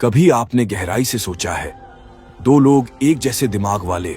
कभी आपने गहराई से सोचा है, दो लोग एक जैसे दिमाग वाले,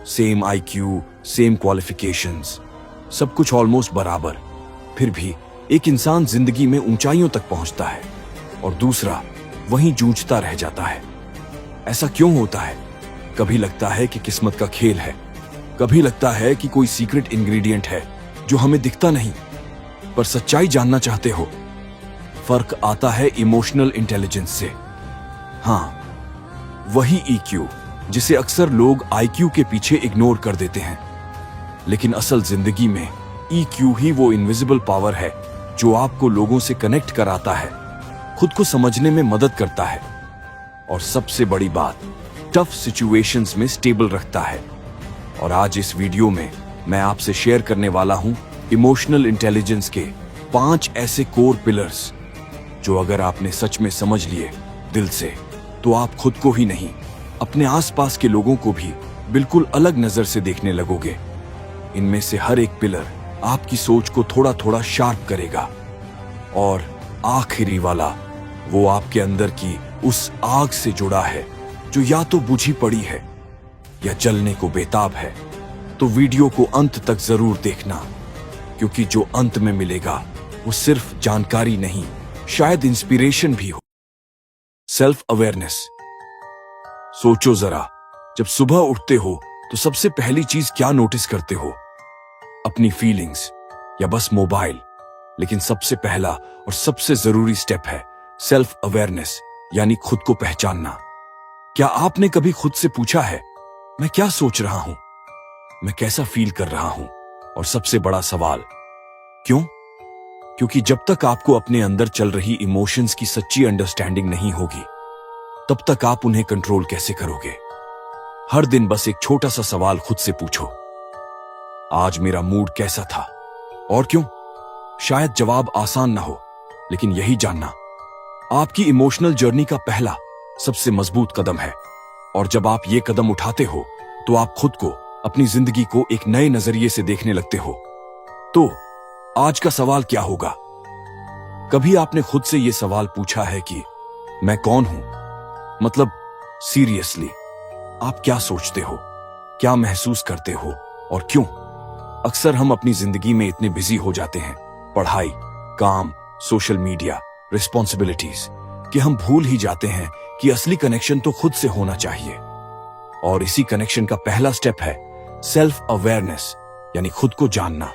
सेम आईक्यू, सेम क्वालिफिकेशंस, सब कुछ ऑलमोस्ट बराबर, फिर भी एक इंसान जिंदगी में ऊंचाइयों तक पहुंचता है और दूसरा वहीं जूझता रह जाता है। ऐसा क्यों होता है? कभी लगता है कि किस्मत का खेल है, कभी लगता है कि कोई सीक्रेट इंग्रेडिएंट है जो हमें दिखता नहीं। पर सच्चाई जानना चाहते हो? फर्क आता है इमोशनल इंटेलिजेंस से। हाँ, वही ईक्यू जिसे अक्सर लोग आईक्यू के पीछे इग्नोर कर देते हैं। लेकिन असल जिंदगी में ईक्यू ही वो इनविजिबल पावर है जो आपको लोगों से कनेक्ट कराता है, खुद को समझने में मदद करता है और सबसे बड़ी बात, टफ सिचुएशंस में स्टेबल रखता है। और आज इस वीडियो में मैं आपसे शेयर करने वाला हूं इमोशनल इंटेलिजेंस के 5 ऐसे कोर पिलर्स जो अगर आपने सच में समझ लिए दिल से, तो आप खुद को ही नहीं, अपने आसपास के लोगों को भी बिल्कुल अलग नजर से देखने लगोगे। इनमें से हर एक पिलर आपकी सोच को थोड़ा थोड़ा शार्प करेगा और आखिरी वाला, वो आपके अंदर की उस आग से जुड़ा है जो या तो बुझी पड़ी है या जलने को बेताब है। तो वीडियो को अंत तक जरूर देखना, क्योंकि जो अंत में मिलेगा वो सिर्फ जानकारी नहीं, शायद इंस्पिरेशन भी हो। Self awareness. सोचो जरा, जब सुबह उठते हो तो सबसे पहली चीज क्या नोटिस करते हो? अपनी फीलिंग्स या बस मोबाइल? लेकिन सबसे पहला और सबसे जरूरी स्टेप है सेल्फ अवेयरनेस, यानी खुद को पहचानना। क्या आपने कभी खुद से पूछा है, मैं क्या सोच रहा हूं, मैं कैसा फील कर रहा हूं? और सबसे बड़ा सवाल, क्यों? क्योंकि जब तक आपको अपने अंदर चल रही इमोशंस की सच्ची अंडरस्टैंडिंग नहीं होगी, तब तक आप उन्हें कंट्रोल कैसे करोगे? हर दिन बस एक छोटा सा सवाल खुद से पूछो, आज मेरा मूड कैसा था और क्यों? शायद जवाब आसान ना हो, लेकिन यही जानना आपकी इमोशनल जर्नी का पहला सबसे मजबूत कदम है। और जब आप ये कदम उठाते हो तो आप खुद को, अपनी जिंदगी को एक नए नजरिए से देखने लगते हो। तो आज का सवाल क्या होगा? कभी आपने खुद से यह सवाल पूछा है कि मैं कौन हूं? मतलब सीरियसली, आप क्या सोचते हो, क्या महसूस करते हो और क्यों? अक्सर हम अपनी जिंदगी में इतने बिजी हो जाते हैं, पढ़ाई, काम, सोशल मीडिया, रिस्पॉन्सिबिलिटीज, कि हम भूल ही जाते हैं कि असली कनेक्शन तो खुद से होना चाहिए। और इसी कनेक्शन का पहला स्टेप है सेल्फ अवेयरनेस, यानी खुद को जानना।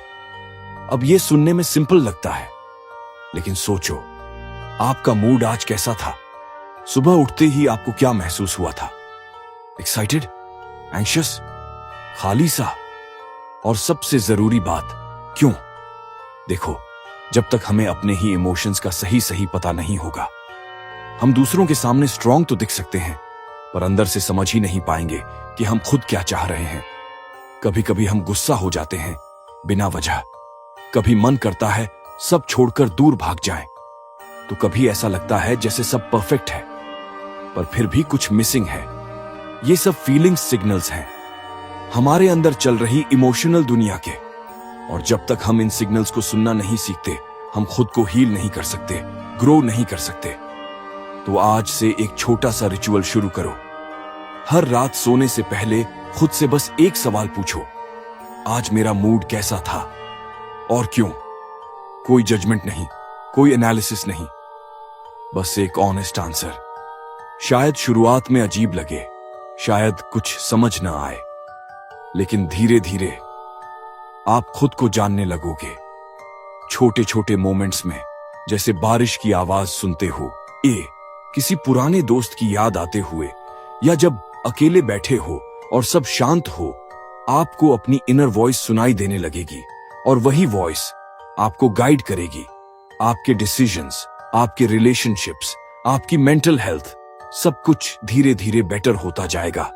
अब यह सुनने में सिंपल लगता है, लेकिन सोचो, आपका मूड आज कैसा था? सुबह उठते ही आपको क्या महसूस हुआ था? एक्साइटेड, एंग्शियस, खाली सा? और सबसे जरूरी बात, क्यों? देखो, जब तक हमें अपने ही इमोशंस का सही पता नहीं होगा, हम दूसरों के सामने स्ट्रांग तो दिख सकते हैं, पर अंदर से समझ ही नहीं पाएंगे कि हम खुद क्या चाह रहे हैं। कभी कभी हम गुस्सा हो जाते हैं बिना वजह, कभी मन करता है सब छोड़कर दूर भाग जाएं, तो कभी ऐसा लगता है जैसे सब परफेक्ट है, पर फिर भी कुछ मिसिंग है। ये सब फीलिंग्स सिग्नल्स हैं, हमारे अंदर चल रही इमोशनल दुनिया के। और जब तक हम इन सिग्नल्स को सुनना नहीं सीखते, हम खुद को हील नहीं कर सकते, ग्रो नहीं कर सकते। तो आज से एक छोटा सा रिचुअल शुरू करो। हर रात सोने से पहले खुद से बस एक सवाल पूछो, आज मेरा मूड कैसा था और क्यों? कोई जजमेंट नहीं, कोई एनालिसिस नहीं, बस एक ऑनेस्ट आंसर। शायद शुरुआत में अजीब लगे, शायद कुछ समझ ना आए, लेकिन धीरे धीरे आप खुद को जानने लगोगे। छोटे छोटे मोमेंट्स में, जैसे बारिश की आवाज सुनते हो, किसी पुराने दोस्त की याद आते हुए, या जब अकेले बैठे हो और सब शांत हो, आपको अपनी इनर वॉइस सुनाई देने लगेगी। और वही वॉइस आपको गाइड करेगी। आपके डिसीजंस, आपके रिलेशनशिप्स, आपकी मेंटल हेल्थ, सब कुछ धीरे धीरे बेटर होता जाएगा।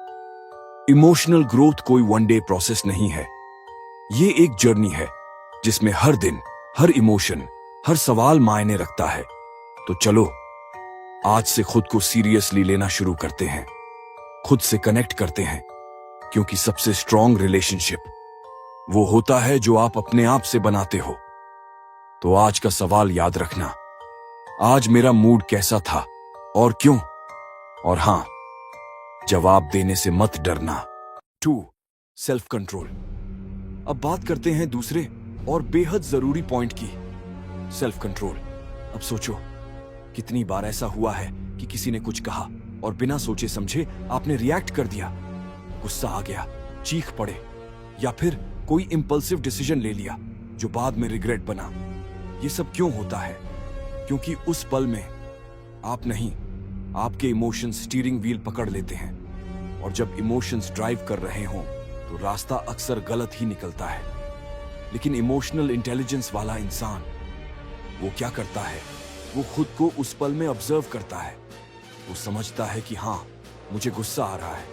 इमोशनल ग्रोथ कोई वन डे प्रोसेस नहीं है, ये एक जर्नी है जिसमें हर दिन, हर इमोशन, हर सवाल मायने रखता है। तो चलो आज से खुद को सीरियसली लेना शुरू करते हैं, खुद से कनेक्ट करते हैं, क्योंकि सबसे स्ट्रॉन्ग रिलेशनशिप वो होता है जो आप अपने आप से बनाते हो। तो आज का सवाल याद रखना, आज मेरा मूड कैसा था और क्यों? और हां, जवाब देने से मत डरना। 2. Self control. अब बात करते हैं दूसरे और बेहद जरूरी पॉइंट की, सेल्फ कंट्रोल। अब सोचो, कितनी बार ऐसा हुआ है कि किसी ने कुछ कहा और बिना सोचे समझे आपने रिएक्ट कर दिया, गुस्सा आ गया, चीख पड़े, या फिर कोई इंपल्सिव डिसीजन ले लिया जो बाद में रिग्रेट बना। ये सब क्यों होता है? क्योंकि उस पल में आप नहीं, आपके इमोशंस स्टीयरिंग व्हील पकड़ लेते हैं, और जब इमोशंस ड्राइव कर रहे हों तो रास्ता अक्सर गलत ही निकलता है। लेकिन इमोशनल इंटेलिजेंस वाला इंसान वो क्या करता है? वो खुद को उस पल में ऑब्जर्व करता है। वो समझता है कि हां, मुझे गुस्सा आ रहा है,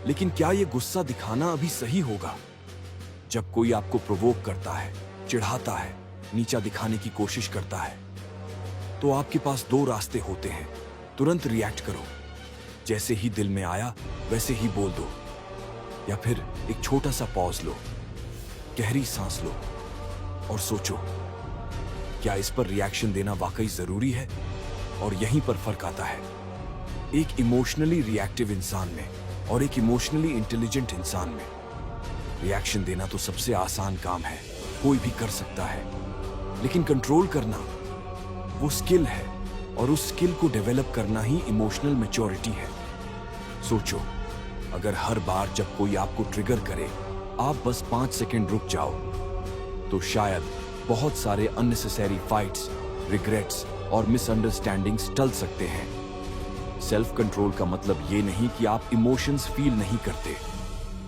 लेकिन क्या ये गुस्सा दिखाना अभी सही होगा? जब कोई आपको प्रोवोक करता है, चिढ़ाता है, नीचा दिखाने की कोशिश करता है, तो आपके पास 2 रास्ते होते हैं। तुरंत रिएक्ट करो, जैसे ही दिल में आया वैसे ही बोल दो, या फिर एक छोटा सा पॉज लो, गहरी सांस लो और सोचो, क्या इस पर रिएक्शन देना वाकई जरूरी है? और यहीं पर फर्क आता है एक इमोशनली रिएक्टिव इंसान में और एक इमोशनली इंटेलिजेंट इंसान में। रिएक्शन देना तो सबसे आसान काम है, कोई भी कर सकता है, लेकिन कंट्रोल करना वो स्किल है, और उस स्किल को डेवलप करना ही इमोशनल मैच्योरिटी है। सोचो, अगर हर बार जब कोई आपको ट्रिगर करे आप बस 5 सेकंड रुक जाओ, तो शायद बहुत सारे अननेसेसरी फाइट्स, रिग्रेट्स और मिसअंडरस्टैंडिंग्स टल सकते हैं। सेल्फ कंट्रोल का मतलब ये नहीं कि आप इमोशंस फील नहीं करते,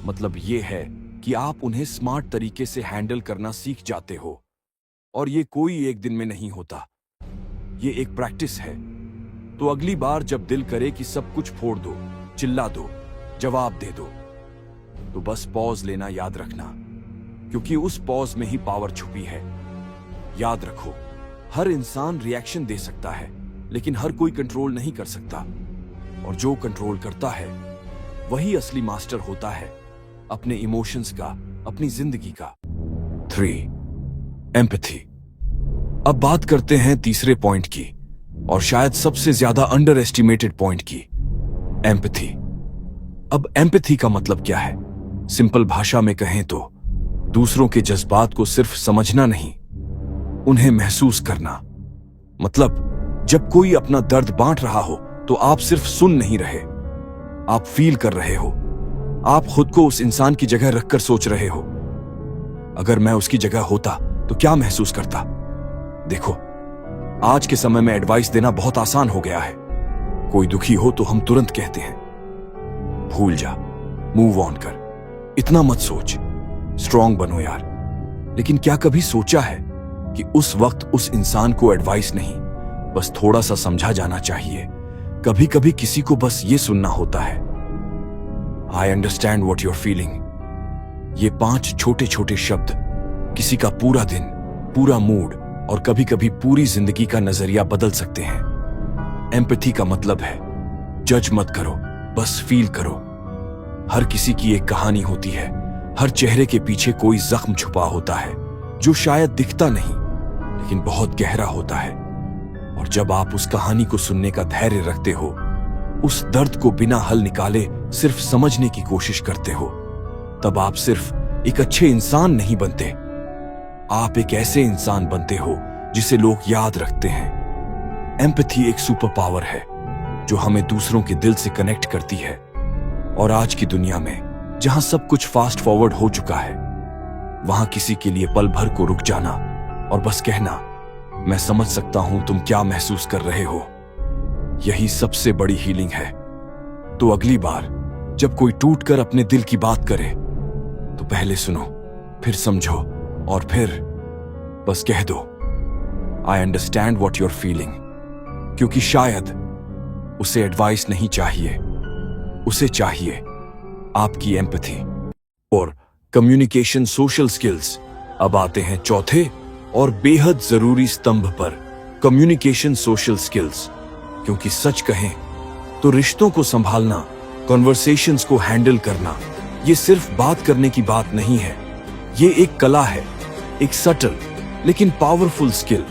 मतलब ये है कि आप उन्हें स्मार्ट तरीके से हैंडल करना सीख जाते हो। और ये कोई एक दिन में नहीं होता, ये एक प्रैक्टिस है। तो अगली बार जब दिल करे कि सब कुछ फोड़ दो, चिल्ला दो, जवाब दे दो, तो बस पॉज लेना याद रखना, क्योंकि उस पॉज में ही पावर छुपी है। याद रखो, हर इंसान रिएक्शन दे सकता है, लेकिन हर कोई कंट्रोल नहीं कर सकता, और जो कंट्रोल करता है वही असली मास्टर होता है अपने इमोशंस का, अपनी जिंदगी का। 3. एम्पैथी। अब बात करते हैं तीसरे पॉइंट की, और शायद सबसे ज्यादा अंडर एस्टिमेटेड पॉइंट की, एम्पैथी। अब एम्पैथी का मतलब क्या है? सिंपल भाषा में कहें तो दूसरों के जज्बात को सिर्फ समझना नहीं, उन्हें महसूस करना। मतलब जब कोई अपना दर्द बांट रहा हो तो आप सिर्फ सुन नहीं रहे, आप फील कर रहे हो। आप खुद को उस इंसान की जगह रखकर सोच रहे हो, अगर मैं उसकी जगह होता तो क्या महसूस करता? देखो, आज के समय में एडवाइस देना बहुत आसान हो गया है। कोई दुखी हो तो हम तुरंत कहते हैं, भूल जा, मूव ऑन कर, इतना मत सोच, स्ट्रांग बनो यार। लेकिन क्या कभी सोचा है कि उस वक्त उस इंसान को एडवाइस नहीं, बस थोड़ा सा समझा जाना चाहिए। कभी कभी किसी को बस ये सुनना होता है, I understand what you're feeling. ये 5 छोटे छोटे शब्द किसी का पूरा दिन, पूरा मूड और कभी कभी पूरी जिंदगी का नजरिया बदल सकते हैं। एम्पैथी का मतलब है जज मत करो, बस फील करो। हर किसी की एक कहानी होती है, हर चेहरे के पीछे कोई जख्म छुपा होता है जो शायद दिखता नहीं लेकिन बहुत गहरा होता है। और जब आप उस कहानी को सुनने का धैर्य रखते हो, उस दर्द को बिना हल निकाले सिर्फ समझने की कोशिश करते हो, तब आप सिर्फ एक अच्छे इंसान नहीं बनते, आप एक ऐसे इंसान बनते हो जिसे लोग याद रखते हैं। एम्पैथी एक सुपर पावर है जो हमें दूसरों के दिल से कनेक्ट करती है। और आज की दुनिया में जहां सब कुछ फास्ट फॉरवर्ड हो चुका है, वहां किसी के लिए पल भर को रुक जाना और बस कहना, मैं समझ सकता हूं तुम क्या महसूस कर रहे हो, यही सबसे बड़ी हीलिंग है। तो अगली बार जब कोई टूट कर अपने दिल की बात करे तो पहले सुनो, फिर समझो और फिर बस कह दो, I understand what you're feeling. क्योंकि शायद उसे एडवाइस नहीं चाहिए, उसे चाहिए आपकी एम्पैथी। और कम्युनिकेशन सोशल स्किल्स। अब आते हैं चौथे और बेहद जरूरी स्तंभ पर, कम्युनिकेशन सोशल स्किल्स। क्योंकि सच कहें तो रिश्तों को संभालना, कॉन्वर्सेशंस को हैंडल करना, ये सिर्फ बात करने की बात नहीं है, ये एक कला है, एक सटल लेकिन पावरफुल स्किल।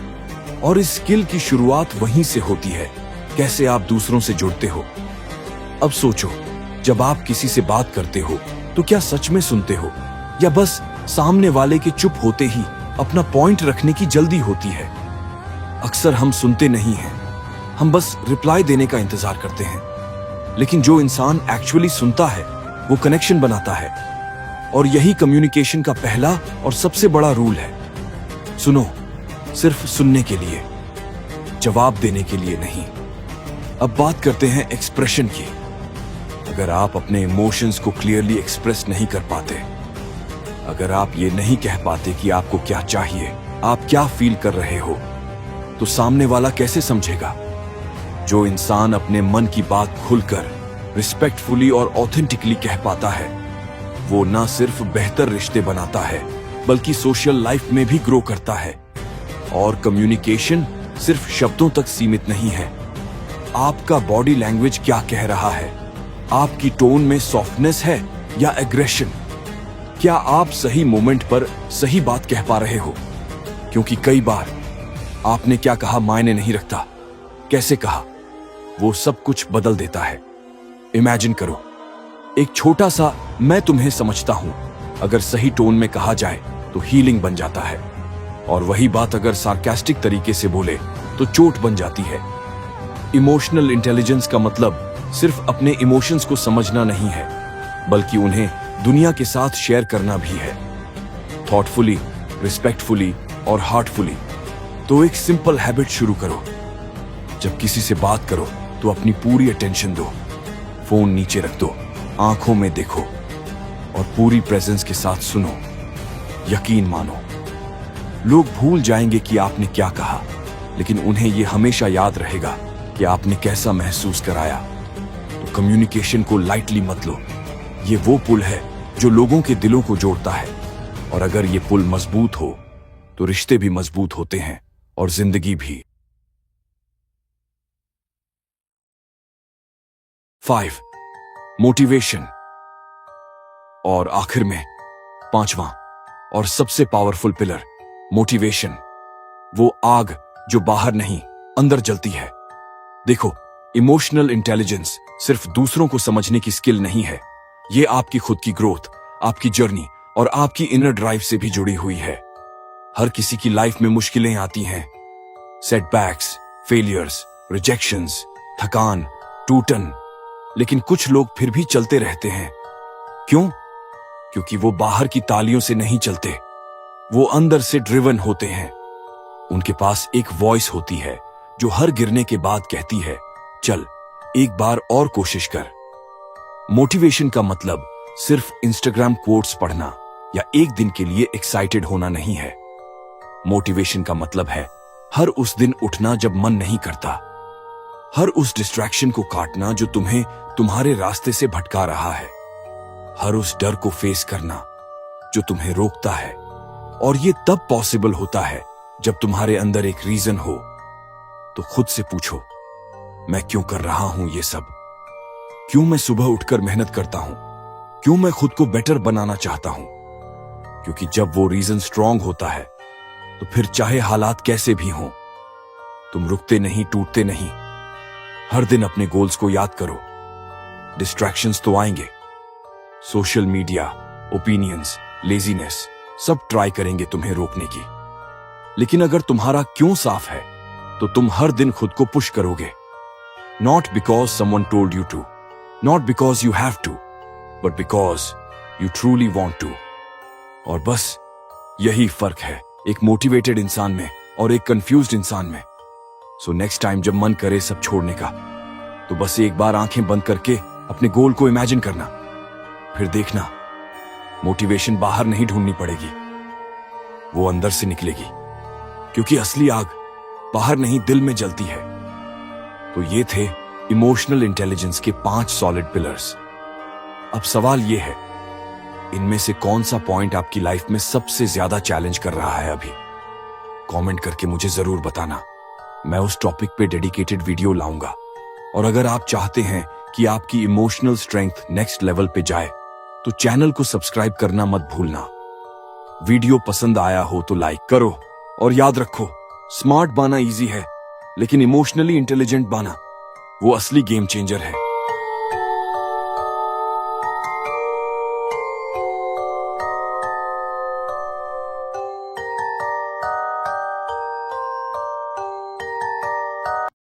और इस स्किल की शुरुआत वहीं से होती है कैसे आप दूसरों से जुड़ते हो। अब सोचो, जब आप किसी से बात करते हो तो क्या सच में सुनते हो, या बस सामने वाले के चुप होते ही अपना पॉइंट रखने की जल्दी होती है। अक्सर हम सुनते नहीं हैं, हम बस रिप्लाई देने का इंतजार करते हैं। लेकिन जो इंसान एक्चुअली सुनता है वो कनेक्शन बनाता है, और यही कम्युनिकेशन का पहला और सबसे बड़ा रूल है। सुनो, सिर्फ सुनने के लिए, जवाब देने के लिए नहीं। अब बात करते हैं एक्सप्रेशन की। अगर आप अपने इमोशंस को क्लियरली एक्सप्रेस नहीं कर पाते, अगर आप ये नहीं कह पाते कि आपको क्या चाहिए, आप क्या फील कर रहे हो, तो सामने वाला कैसे समझेगा। जो इंसान अपने मन की बात खुलकर रिस्पेक्टफुली और ऑथेंटिकली कह पाता है, वो ना सिर्फ बेहतर रिश्ते बनाता है बल्कि सोशल लाइफ में भी ग्रो करता है। और कम्युनिकेशन सिर्फ शब्दों तक सीमित नहीं है। आपका बॉडी लैंग्वेज क्या कह रहा है, आपकी टोन में सॉफ्टनेस है या एग्रेशन, क्या आप सही मोमेंट पर सही बात कह पा रहे हो। क्योंकि कई बार आपने क्या कहा मायने नहीं रखता, कैसे कहा वो सब कुछ बदल देता है। इमेजिन करो, एक छोटा सा मैं तुम्हें समझता हूं अगर सही टोन में कहा जाए तो हीलिंग बन जाता है, और वही बात अगर सार्कास्टिक तरीके से बोले तो चोट बन जाती है। इमोशनल इंटेलिजेंस का मतलब सिर्फ अपने इमोशंस को समझना नहीं है, बल्कि उन्हें दुनिया के साथ शेयर करना भी है, थॉटफुली, रिस्पेक्टफुली और हार्टफुली। तो एक सिंपल हैबिट शुरू करो, जब किसी से बात करो तो अपनी पूरी अटेंशन दो, फोन नीचे रख दो, आंखों में देखो और पूरी प्रेजेंस के साथ सुनो। यकीन मानो, लोग भूल जाएंगे कि आपने क्या कहा, लेकिन उन्हें यह हमेशा याद रहेगा कि आपने कैसा महसूस कराया। तो कम्युनिकेशन को लाइटली मत लो, ये वो पुल है जो लोगों के दिलों को जोड़ता है, और अगर ये पुल मजबूत हो तो रिश्ते भी मजबूत होते हैं और जिंदगी भी। 5. मोटिवेशन। और आखिर में 5वां और सबसे पावरफुल पिलर, मोटिवेशन। वो आग जो बाहर नहीं अंदर जलती है। देखो, इमोशनल इंटेलिजेंस सिर्फ दूसरों को समझने की स्किल नहीं है, ये आपकी खुद की ग्रोथ, आपकी जर्नी और आपकी इनर ड्राइव से भी जुड़ी हुई है। हर किसी की लाइफ में मुश्किलें आती हैं, सेटबैक्स, फेलियर्स, रिजेक्शंस, थकान, टूटन, लेकिन कुछ लोग फिर भी चलते रहते हैं। क्यों? क्योंकि वो बाहर की तालियों से नहीं चलते, वो अंदर से ड्रिवन होते हैं। उनके पास एक वॉइस होती है जो हर गिरने के बाद कहती है, चल एक बार और कोशिश कर। मोटिवेशन का मतलब सिर्फ इंस्टाग्राम कोट्स पढ़ना या एक दिन के लिए एक्साइटेड होना नहीं है। मोटिवेशन का मतलब है हर उस दिन उठना जब मन नहीं करता, हर उस डिस्ट्रैक्शन को काटना जो तुम्हें तुम्हारे रास्ते से भटका रहा है, हर उस डर को फेस करना जो तुम्हें रोकता है। और ये तब पॉसिबल होता है जब तुम्हारे अंदर एक रीजन हो। तो खुद से पूछो, मैं क्यों कर रहा हूं ये सब? क्यों मैं सुबह उठकर मेहनत करता हूं? क्यों मैं खुद को बेटर बनाना चाहता हूं? क्योंकि जब वो रीजन स्ट्रांग होता है तो फिर चाहे हालात कैसे भी हों, तुम रुकते नहीं, टूटते नहीं। हर दिन अपने गोल्स को याद करो। डिस्ट्रैक्शंस तो आएंगे, सोशल मीडिया, ओपिनियंस, लेजीनेस, सब ट्राई करेंगे तुम्हें रोकने की। लेकिन अगर तुम्हारा क्यों साफ है तो तुम हर दिन खुद को पुश करोगे। Not because someone told you to, not because you have to, but because you truly want to. और बस यही फर्क है एक मोटिवेटेड इंसान में और एक कंफ्यूज्ड इंसान में। सो नेक्स्ट टाइम जब मन करे सब छोड़ने का, तो बस एक बार आंखें बंद करके अपने गोल को इमेजिन करना, फिर देखना मोटिवेशन बाहर नहीं ढूंढनी पड़ेगी, वो अंदर से निकलेगी। क्योंकि असली आग बाहर नहीं दिल में जलती है। तो ये थे इमोशनल इंटेलिजेंस के 5 सॉलिड पिलर्स। अब सवाल ये है, इनमें से कौन सा पॉइंट आपकी लाइफ में सबसे ज्यादा चैलेंज कर रहा है अभी? कमेंट करके मुझे जरूर बताना, मैं उस टॉपिक पे डेडिकेटेड वीडियो लाऊंगा। और अगर आप चाहते हैं कि आपकी इमोशनल स्ट्रेंथ नेक्स्ट लेवल पे जाए तो चैनल को सब्सक्राइब करना मत भूलना। वीडियो पसंद आया हो तो लाइक करो, और याद रखो, स्मार्ट बनना इजी है लेकिन इमोशनली इंटेलिजेंट बनना वो असली गेम चेंजर है।